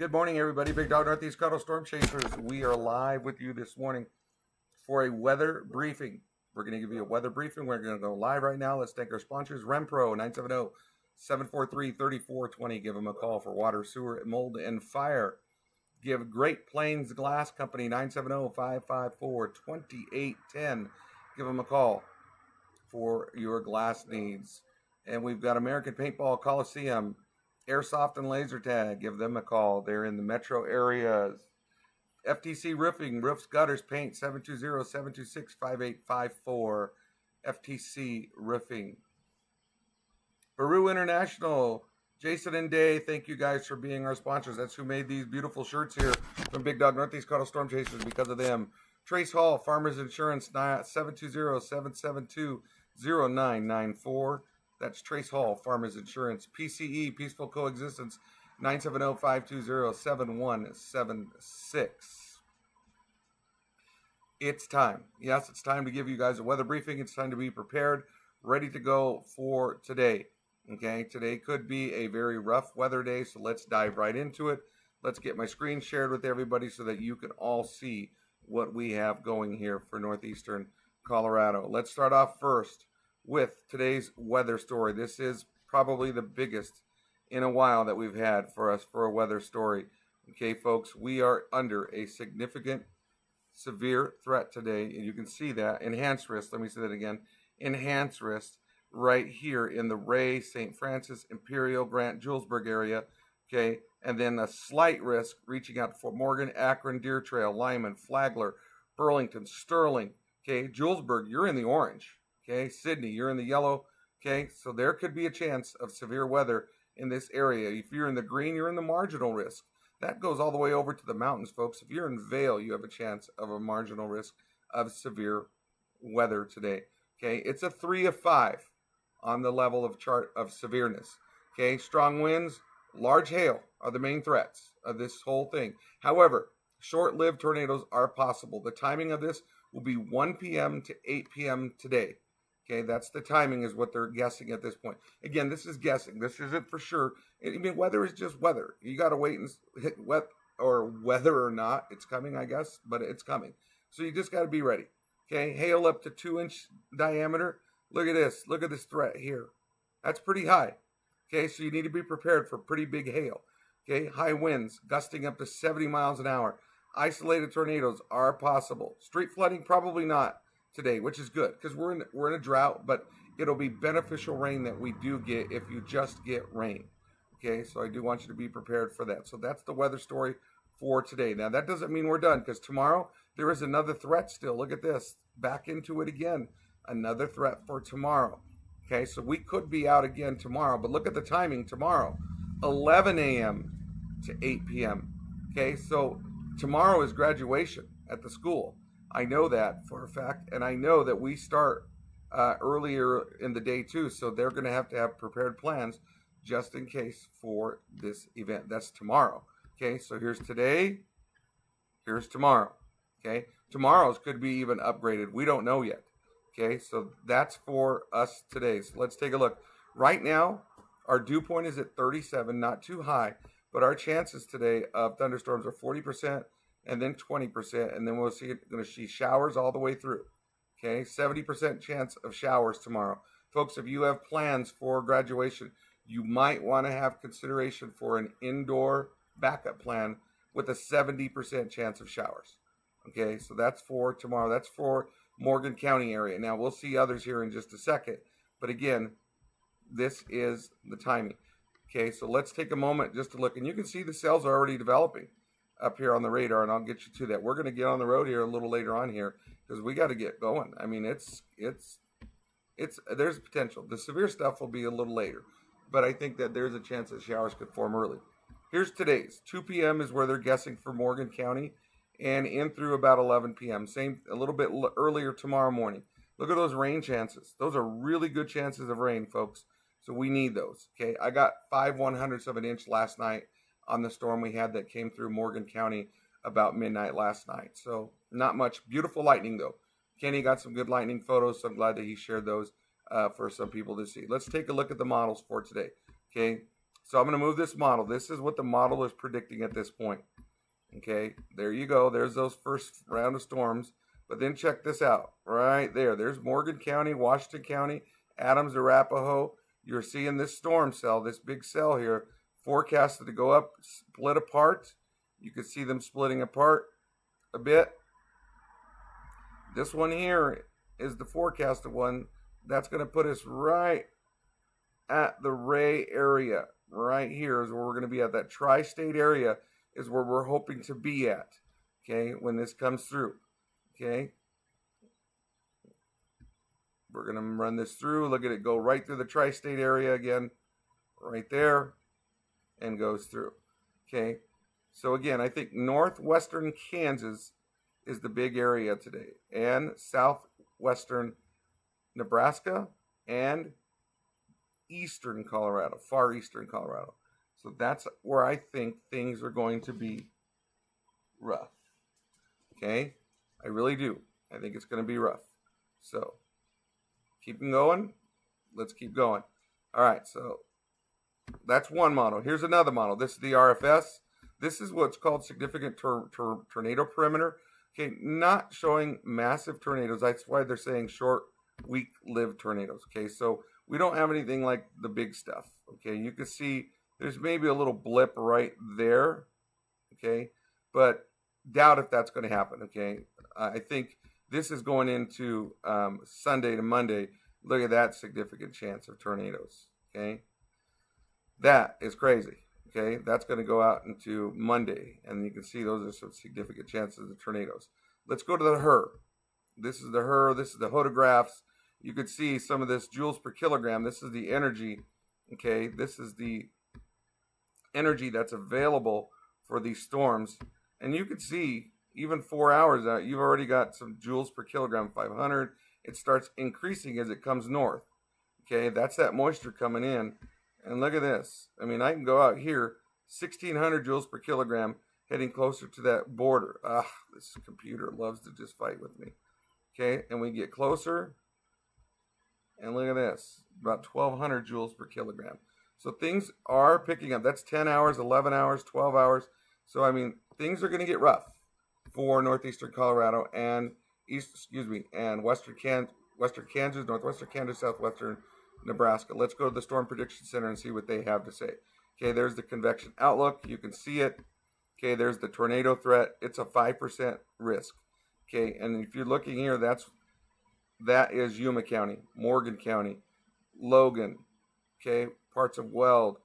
Good morning, everybody. Big Dog Northeast Cuddle Storm Chasers. We are live with you this morning for a weather briefing. We're going to give you a weather briefing. We're going to go live right now. Let's thank our sponsors, RenPro, 970-743-3420. Give them a call for water, sewer, mold, and fire. Give Great Plains Glass Company, 970-554-2810. Give them a call for your glass needs. And we've got American Paintball Coliseum, Airsoft and Laser Tag. Give them a call. They're in the metro areas. FTC Roofing, roofs, gutters, paint, 720-726-5854. FTC Roofing. Baru International, Jason and Day, thank you guys for being our sponsors. That's who made these beautiful shirts here from Big Dog Northeast Cuddle Storm Chasers because of them. Trace Hall, Farmers Insurance, 720-772-0994. That's Trace Hall, Farmers Insurance. PCE, Peaceful Coexistence, 970-520-7176. It's time. Yes, it's time to give you guys a weather briefing. It's time to be prepared, ready to go for today. Okay, today could be a very rough weather day, so let's dive right into it. Let's get my screen shared with everybody so that you can all see what we have going here for northeastern Colorado. Let's start off first with today's weather story. This is probably the biggest in a while that we've had for us for a weather story. Okay, folks, we are under a significant severe threat today, and you can see that enhanced risk. Let me say that again. Enhanced risk right here in the Ray, St. Francis, Imperial, Grant, Julesburg area. Okay, and then a slight risk reaching out to Fort Morgan, Akron, Deer Trail, Lyman, Flagler, Burlington, Sterling. Okay, Julesburg, you're in the orange. Okay, Sydney, you're in the yellow. Okay, so there could be a chance of severe weather in this area. If you're in the green, you're in the marginal risk. That goes all the way over to the mountains, folks. If you're in Vail, you have a chance of a marginal risk of severe weather today. Okay, it's a 3 of 5 on the level of chart of severeness. Okay, strong winds, large hail are the main threats of this whole thing. However, short-lived tornadoes are possible. The timing of this will be 1 p.m. to 8 p.m. today. Okay, that's the timing is what they're guessing at this point. Again, this is guessing. This isn't for sure. I mean, weather is just weather. You got to wait and hit wet or whether or not it's coming, I guess, but it's coming. So you just got to be ready. Okay, hail up to 2-inch diameter. Look at this. Look at this threat here. That's pretty high. Okay, so you need to be prepared for pretty big hail. Okay, high winds gusting up to 70 miles an hour. Isolated tornadoes are possible. Street flooding, probably not today, which is good because we're in a drought, but it'll be beneficial rain that we do get if you just get rain. Okay, so I do want you to be prepared for that. So that's the weather story for today. Now, that doesn't mean we're done because tomorrow there is another threat still. Look at this. Back into it again. Another threat for tomorrow. Okay, so we could be out again tomorrow, but look at the timing tomorrow. 11 a.m. to 8 p.m. Okay, so tomorrow is graduation at the school. I know that for a fact, and I know that we start earlier in the day too, so they're going to have prepared plans just in case for this event. That's tomorrow. Okay, so here's today, here's tomorrow. Okay, tomorrow's could be even upgraded. We don't know yet. Okay, so that's for us today. So let's take a look. Right now, our dew point is at 37, not too high, but our chances today of thunderstorms are 40%. And then 20%, and then we'll see going to see showers all the way through. Okay, 70% chance of showers tomorrow. Folks, if you have plans for graduation, you might want to have consideration for an indoor backup plan with a 70% chance of showers. Okay, so that's for tomorrow. That's for Morgan County area. Now, we'll see others here in just a second. But again, this is the timing. Okay, so let's take a moment just to look. And you can see the cells are already developing up here on the radar, and I'll get you to that. We're going to get on the road here a little later on here because we got to get going. I mean, it's there's potential. The severe stuff will be a little later, but I think that there's a chance that showers could form early. Here's today's 2 p.m. is where they're guessing for Morgan County, and in through about 11 p.m. Same a little bit earlier tomorrow morning. Look at those rain chances. Those are really good chances of rain, folks. So we need those. Okay, I got 5/100ths of an inch last night on the storm we had that came through Morgan County about midnight last night. So not much. Beautiful lightning though. Kenny got some good lightning photos, so I'm glad that he shared those for some people to see. Let's take a look at the models for today. Okay, So I'm going to move this model. This is what the model is predicting at this point. Okay, there you go. There's those first round of storms. But then check this out. Right there. There's Morgan County, Washington County, Adams, Arapahoe. You're seeing this storm cell, this big cell here, forecasted to go up, split apart. You can see them splitting apart a bit. This one here is the forecasted one. That's going to put us right at the Ray area. Right here is where we're going to be at. That tri-state area is where we're hoping to be at, okay, when this comes through, okay. We're going to run this through. Look at it go right through the tri-state area again, right there, and goes through, okay. So again, I think northwestern Kansas is the big area today, and southwestern Nebraska, and eastern Colorado, far eastern Colorado. So that's where I think things are going to be rough. Okay? I really do. I think it's going to be rough. So, keeping going. Let's keep going. All right, so that's one model. Here's another model. This is the RFS. This is what's called significant tornado perimeter. Okay, not showing massive tornadoes. That's why they're saying short, weak-lived tornadoes. Okay, so we don't have anything like the big stuff. Okay, you can see there's maybe a little blip right there. Okay, but doubt if that's going to happen. Okay, I think this is going into Sunday to Monday. Look at that significant chance of tornadoes. Okay, that is crazy. Okay, that's going to go out into Monday, and you can see those are some significant chances of tornadoes. Let's go to the HRRR. This is the HRRR. This is the photographs. You could see some of this joules per kilogram. This is the energy. Okay, this is the energy that's available for these storms. And you could see even 4 hours out, you've already got some joules per kilogram, 500. It starts increasing as it comes north. Okay, that's that moisture coming in. And look at this. I mean, I can go out here, 1,600 joules per kilogram, heading closer to that border. This computer loves to just fight with me. Okay, and we get closer. And look at this, about 1,200 joules per kilogram. So things are picking up. That's 10 hours, 11 hours, 12 hours. So, I mean, things are going to get rough for northeastern Colorado and western Kansas, northwestern Kansas, southwestern Nebraska. Let's go to the Storm Prediction Center and see what they have to say. Okay, there's the convection outlook. You can see it. Okay, there's the tornado threat. It's a 5% risk. Okay, and if you're looking here, that is Yuma County, Morgan County, Logan, okay, parts of Weld,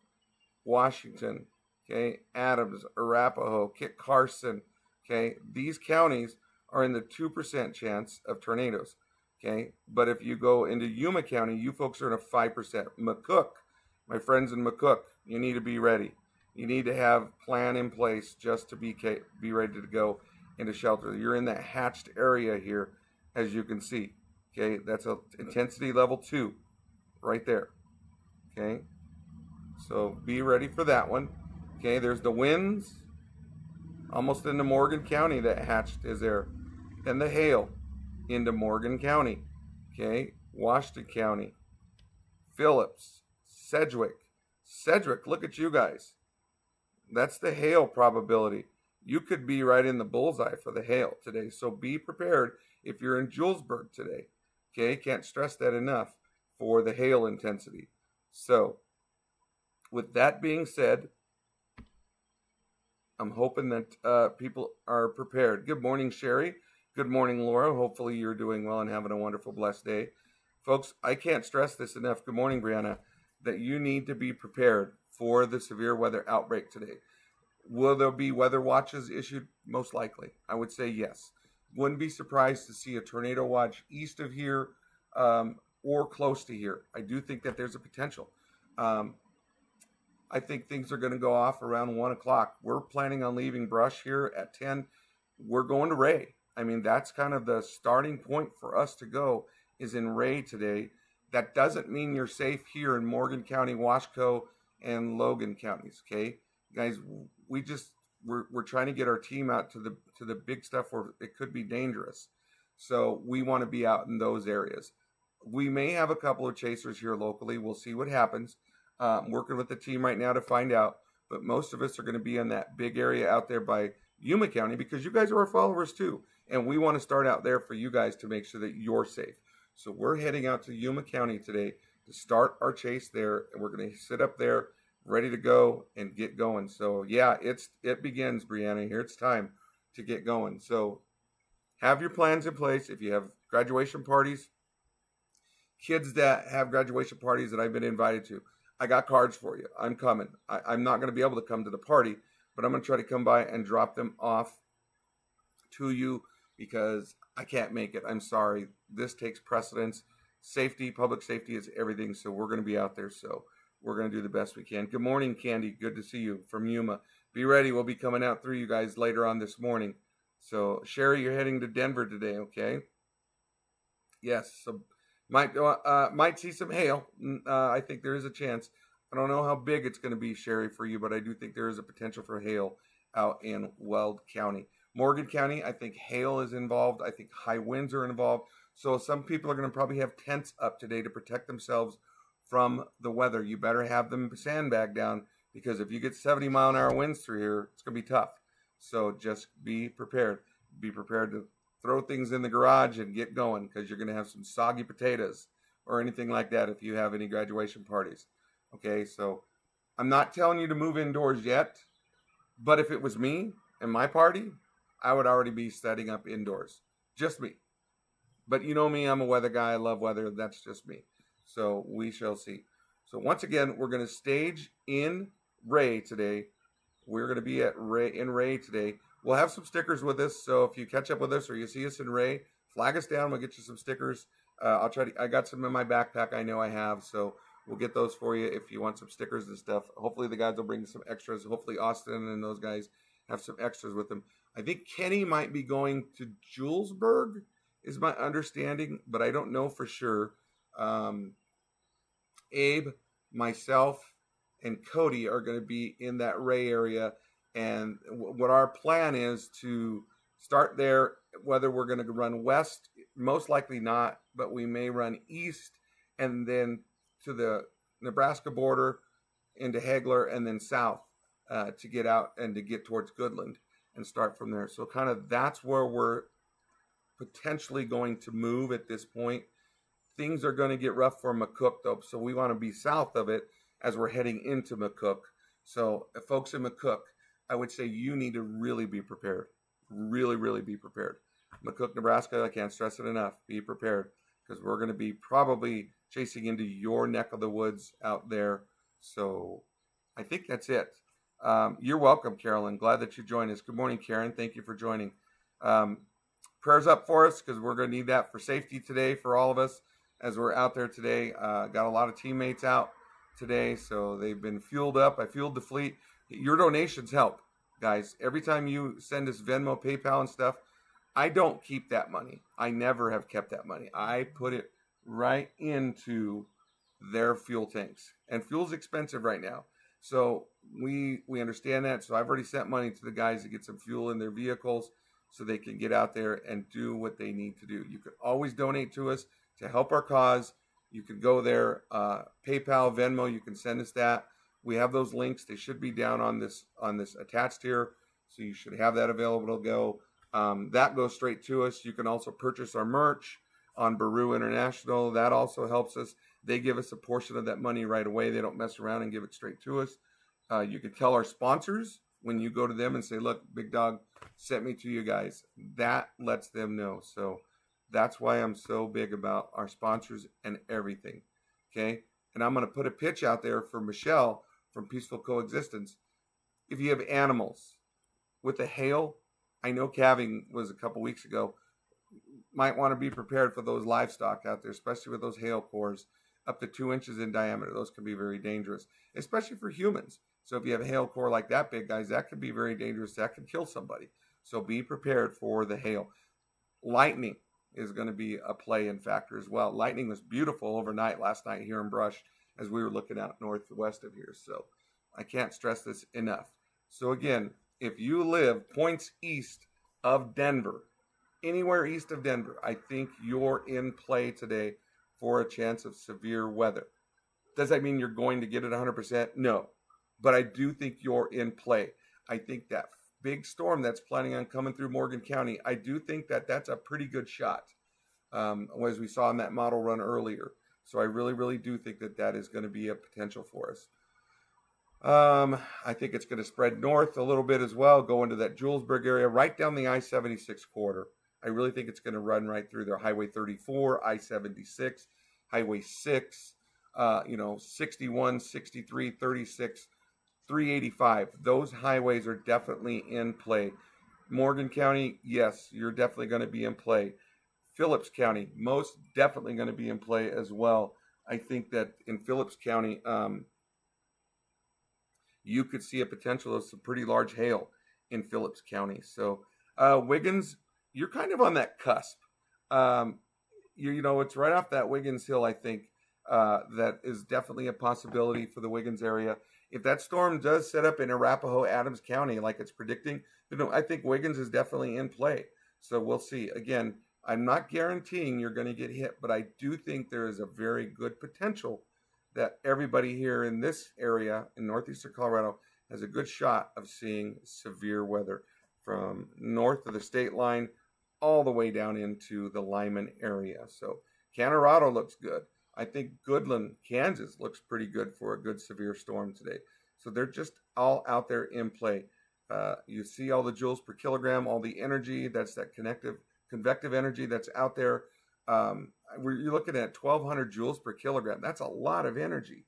Washington, okay, Adams, Arapahoe, Kit Carson, okay. These counties are in the 2% chance of tornadoes, okay. But if you go into Yuma County, you folks are in a 5%. McCook, my friends in McCook, you need to be ready. You need to have plan in place just to be ready to go into shelter. You're in that hatched area here, as you can see. Okay, that's a intensity level 2 right there. Okay, so be ready for that one. Okay, there's the winds almost into Morgan County that hatched is there. Then the hail into Morgan County. Okay, Washington County, Phillips, Sedgwick, look at you guys. That's the hail probability. You could be right in the bullseye for the hail today. So be prepared if you're in Julesburg today. Okay, can't stress that enough for the hail intensity. So, with that being said, I'm hoping that people are prepared. Good morning, Sherry. Good morning, Laura. Hopefully you're doing well and having a wonderful, blessed day. Folks, I can't stress this enough. Good morning, Brianna. That you need to be prepared for the severe weather outbreak today. Will there be weather watches issued? Most likely. I would say yes. Wouldn't be surprised to see a tornado watch east of here or close to here. I do think that there's a potential. I think things are going to go off around 1 o'clock. We're planning on leaving Brush here at 10. We're going to Ray. I mean, that's kind of the starting point for us to go is in Ray today. That doesn't mean you're safe here in Morgan County, Wasco, and Logan counties, okay? Guys, we're trying to get our team out to the big stuff where it could be dangerous. So we want to be out in those areas. We may have a couple of chasers here locally. We'll see what happens. Working with the team right now to find out. But most of us are going to be in that big area out there by Yuma County because you guys are our followers too. And we want to start out there for you guys to make sure that you're safe. So we're heading out to Yuma County today to start our chase there. And we're going to sit up there ready to go and get going. So yeah, it begins, Brianna. Here it's time to get going. So have your plans in place. If you have graduation parties, kids that have graduation parties that I've been invited to, I got cards for you. I'm coming. I'm not going to be able to come to the party, but I'm going to try to come by and drop them off to you because I can't make it. I'm sorry. This takes precedence. Safety, public safety is everything. So we're going to be out there. So we're going to do the best we can. Good morning, Candy. Good to see you from Yuma. Be ready. We'll be coming out through you guys later on this morning. So Sherry, you're heading to Denver today, okay? Yes. So might see some hail. I think there is a chance. I don't know how big it's going to be, Sherry, for you, but I do think there is a potential for hail out in Weld County. Morgan County, I think hail is involved. I think high winds are involved. So some people are going to probably have tents up today to protect themselves from the weather. You better have them sandbag down because if you get 70-mile-an-hour winds through here, it's going to be tough. So just be prepared. Be prepared to throw things in the garage and get going because you're going to have some soggy potatoes or anything like that if you have any graduation parties. Okay, so I'm not telling you to move indoors yet, but if it was me and my party, I would already be setting up indoors. Just me. But you know me, I'm a weather guy. I love weather. That's just me. So we shall see. So once again, we're going to stage in Ray today. We're going to be at Ray today. We'll have some stickers with us. So if you catch up with us or you see us in Ray, flag us down. We'll get you some stickers. I'll try to. I got some in my backpack. I know I have. So we'll get those for you if you want some stickers and stuff. Hopefully the guys will bring some extras. Hopefully Austin and those guys have some extras with them. I think Kenny might be going to Julesburg, is my understanding, but I don't know for sure. Abe, myself, and Cody are going to be in that Ray area. And what our plan is to start there, whether we're going to run west, most likely not, but we may run east and then to the Nebraska border into Hagler and then south to get out and to get towards Goodland and start from there. So kind of that's where we're potentially going to move at this point. Things are going to get rough for McCook though, so we want to be south of it as we're heading into McCook. So folks in McCook, I would say you need to really be prepared. Really, really be prepared. McCook, Nebraska, I can't stress it enough. Be prepared because we're going to be probably chasing into your neck of the woods out there. So I think that's it. You're welcome, Carolyn. Glad that you joined us. Good morning, Karen. Thank you for joining. Prayers up for us because we're going to need that for safety today for all of us as we're out there today. Got a lot of teammates out today, so they've been fueled up. I fueled the fleet. Your donations help, guys. Every time you send us Venmo, PayPal, and stuff, I don't keep that money. I never have kept that money. I put it right into their fuel tanks. And fuel's expensive right now. So we understand that. So I've already sent money to the guys to get some fuel in their vehicles so they can get out there and do what they need to do. You can always donate to us to help our cause. You can go there, PayPal, Venmo, you can send us that. We have those links. They should be down on this attached here. So you should have that available to go. That goes straight to us. You can also purchase our merch on Baru International. That also helps us. They give us a portion of that money right away. They don't mess around and give it straight to us. You can tell our sponsors when you go to them and say, look, Big Dog sent me to you guys. That lets them know. So that's why I'm so big about our sponsors and everything. Okay. And I'm going to put a pitch out there for Michelle from Peaceful Coexistence. If you have animals with the hail, I know calving was a couple weeks ago, might want to be prepared for those livestock out there, especially with those hail cores up to 2 inches in diameter. Those can be very dangerous, especially for humans. So if you have a hail core like that big, guys, that could be very dangerous. That could kill somebody. So be prepared for the hail. Lightning is going to be a play and factor as well. Lightning was beautiful overnight last night here in Brush as we were looking out northwest of here. So I can't stress this enough. So again, if you live points east of Denver, anywhere east of Denver, I think you're in play today for a chance of severe weather. Does that mean you're going to get it 100%? No. But I do think you're in play. I think that big storm that's planning on coming through Morgan County, I do think that that's a pretty good shot, as we saw in that model run earlier. So I really, really do think that that is going to be a potential for us. I think it's going to spread north a little bit as well, go into that Julesburg area, right down the I-76 corridor. I really think it's going to run right through there. Highway 34, I-76, Highway 6, 61, 63, 36, 385. Those highways are definitely in play. Morgan County, yes, you're definitely going to be in play. Phillips County, most definitely going to be in play as well. I think that in Phillips County, you could see a potential of some pretty large hail in Phillips County. So Wiggins, you're kind of on that cusp. It's right off that Wiggins Hill, I think, that is definitely a possibility for the Wiggins area. If that storm does set up in Arapahoe, Adams County, like it's predicting, I think Wiggins is definitely in play. So we'll see. Again, I'm not guaranteeing you're going to get hit, but I do think there is a very good potential that everybody here in this area in northeastern Colorado has a good shot of seeing severe weather from north of the state line all the way down into the Lyman area. So Colorado looks good. I think Goodland, Kansas looks pretty good for a good severe storm today. So they're just all out there in play. You see all the joules per kilogram, all the energy, that's that convective energy that's out there. You're looking at 1,200 joules per kilogram. That's a lot of energy,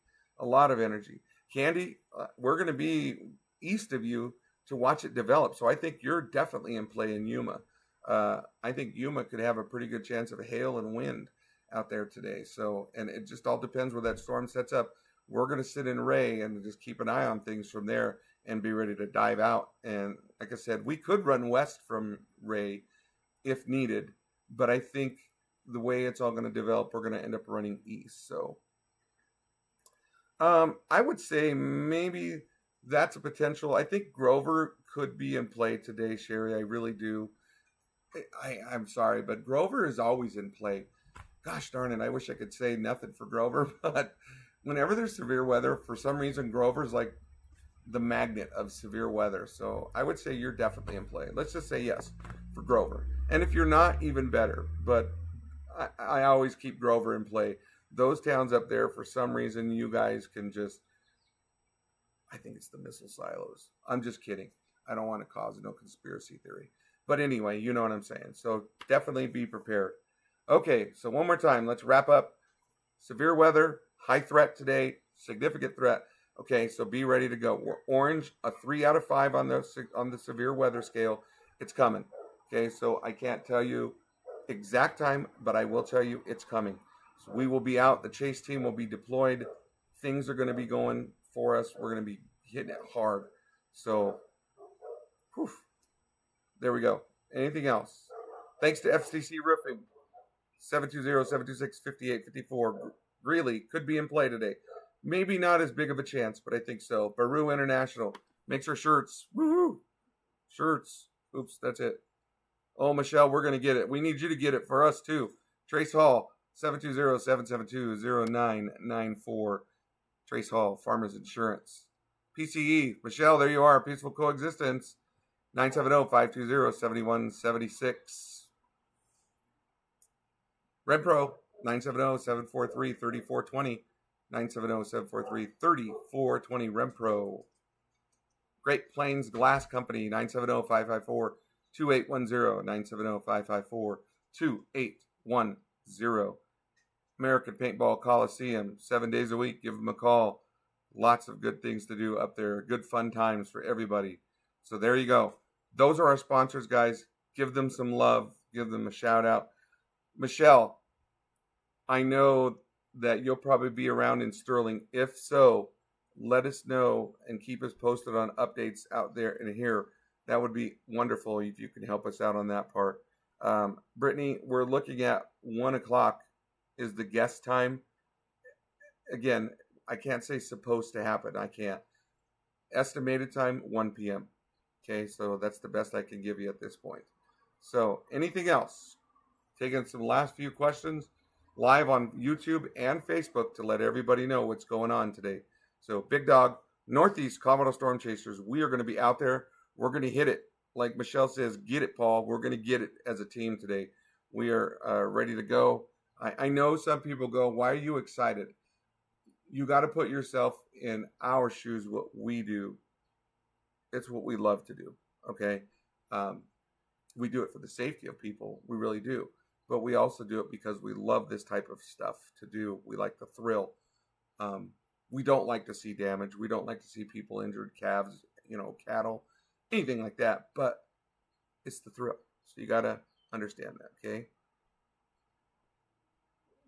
Candy, we're going to be east of you to watch it develop. So I think you're definitely in play in Yuma. I think Yuma could have a pretty good chance of hail and wind out there today. So, and it just all depends where that storm sets up. We're going to sit in Ray and just keep an eye on things from there and be ready to dive out. And like I said, we could run west from Ray if needed, but I think the way it's all going to develop, we're going to end up running east. So I would say maybe that's a potential. I think Grover could be in play today, Sherry. I really do. I'm sorry, but Grover is always in play. Gosh darn it, I wish I could say nothing for Grover, but whenever there's severe weather, for some reason, Grover's like the magnet of severe weather. So I would say you're definitely in play. Let's just say yes for Grover. And if you're not, even better. But I always keep Grover in play. Those towns up there, for some reason, you guys can just, I think it's the missile silos. I'm just kidding. I don't want to cause no conspiracy theory. But anyway, you know what I'm saying. So definitely be prepared. Okay, so one more time, let's wrap up. Severe weather, high threat today, significant threat. Okay, so be ready to go. We're orange, a 3 out of 5 on the severe weather scale. It's coming. Okay, so I can't tell you exact time, but I will tell you it's coming. So we will be out. The chase team will be deployed. Things are going to be going for us. We're going to be hitting it hard. So, there we go. Anything else? Thanks to FCC Roofing. 720-726-5854. Greeley could be in play today. Maybe not as big of a chance, but I think so. Baru International makes her shirts. Woohoo! Shirts. Oops, that's it. Oh, Michelle, we're going to get it. We need you to get it for us, too. Trace Hall, 720-772-0994. Trace Hall, Farmers Insurance. PCE, Michelle, there you are. Peaceful Coexistence, 970-520-7176. RenPro, 970-743-3420. 970-743-3420. RenPro. Great Plains Glass Company, 970-554-2810. 970-554-2810. American Paintball Coliseum, 7 days a week. Give them a call. Lots of good things to do up there. Good fun times for everybody. So there you go. Those are our sponsors, guys. Give them some love. Give them a shout out. Michelle, I know that you'll probably be around in Sterling. If so, let us know and keep us posted on updates out there and here. That would be wonderful if you can help us out on that part. Brittany, we're looking at 1 o'clock is the guest time. Again, I can't say supposed to happen. I can't. Estimated time, 1 p.m. Okay, so that's the best I can give you at this point. So anything else? Taking some last few questions. live on YouTube and Facebook to let everybody know what's going on today. So Big Dog, Northeast Colorado Storm Chasers, we are going to be out there. We're going to hit it. Like Michelle says, get it, Paul. We're going to get it as a team today. We are ready to go. I know some people go, why are you excited? You got to put yourself in our shoes, what we do. It's what we love to do, okay? We do it for the safety of people. We really do. But we also do it because we love this type of stuff to do. We like the thrill. We don't like to see damage. We don't like to see people injured, calves, cattle, anything like that. But it's the thrill. So you got to understand that, okay?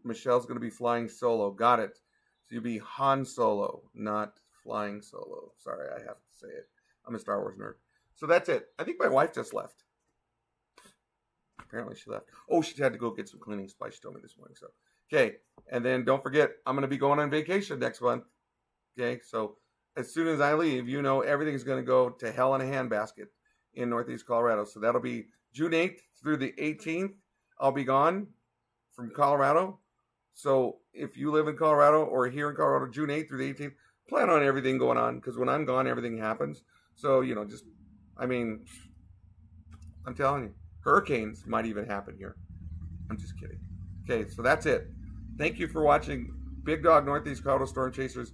Michelle's going to be flying solo. Got it. So you'll be Han Solo, not flying solo. Sorry, I have to say it. I'm a Star Wars nerd. So that's it. I think my wife just left. Apparently she left. Oh, she had to go get some cleaning supplies. She told me this morning. So, okay. And then don't forget, I'm going to be going on vacation next month. Okay. So as soon as I leave, everything's going to go to hell in a handbasket in Northeast Colorado. So that'll be June 8th through the 18th. I'll be gone from Colorado. So if you live in Colorado or here in Colorado, June 8th through the 18th, plan on everything going on, because when I'm gone, everything happens. So, I'm telling you, hurricanes might even happen here. I'm just kidding. Okay, so that's it. Thank you for watching Big Dog Northeast Colorado Storm Chasers.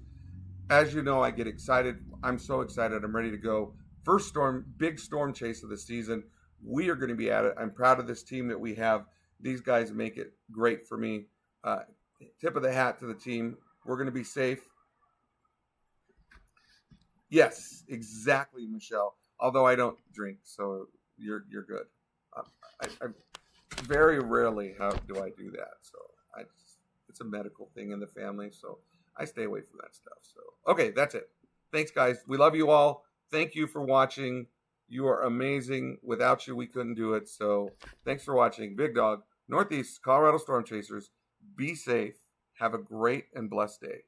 As you know, I get excited. I'm so excited. I'm ready to go. First big storm chase of the season. We are going to be at it. I'm proud of this team that we have. These guys make it great for me. Tip of the hat to the team. We're going to be safe. Yes, exactly, Michelle. Although I don't drink, so you're good. I very rarely do I do that. So it's a medical thing in the family, so I stay away from that stuff. So okay, that's it. Thanks, guys. We love you all. Thank you for watching. You are amazing. Without you, we couldn't do it. So thanks for watching. Big Dog, Northeast Colorado Storm Chasers. Be safe. Have a great and blessed day.